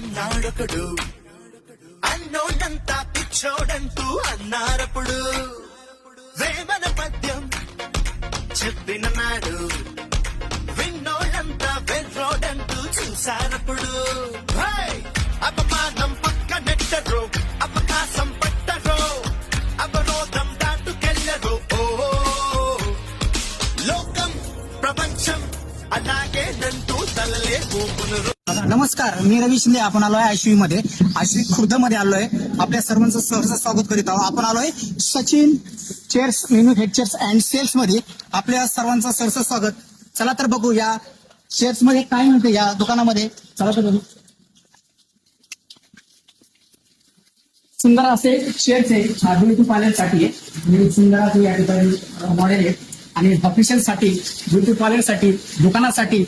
అన్నాడొకడు అన్నోడంతా పిచ్చోడంటూ అన్నారప్పుడు వేమన పద్యం చెప్పిన నాడు విన్నోళ్ళంతా వెర్రోడంటూ చూసారప్పుడు అపమానం పక్క నెట్టరు అవకాశం పట్టరు అవరోధం దాటుకెళ్ళరు ఓ लोकम प्रपंचम అలాగే నంటూ తలలే ఊపునరు. नमस्कार, मी रवी शिंदे. आपण आलोय आश्वी मध्ये, आश्वी खुर्द मध्ये आलोय. आपल्या सर्वांचं सहर्ष स्वागत करीत आहोत. आपण आलोय Sachin chairs manufactures and sales मध्ये. आपल्या सर्वांचं सहर्ष स्वागत. चला तर बघू या चेअर्स मध्ये काय म्हणते या दुकानामध्ये. चला तर बघू. सुंदर असे चेअर्स आहे ब्युटी पार्लर साठी. सुंदर असे या ठिकाणी मॉडेल आहे आणि ऑफिशियल साठी, ब्युटी पार्लर साठी, दुकानासाठी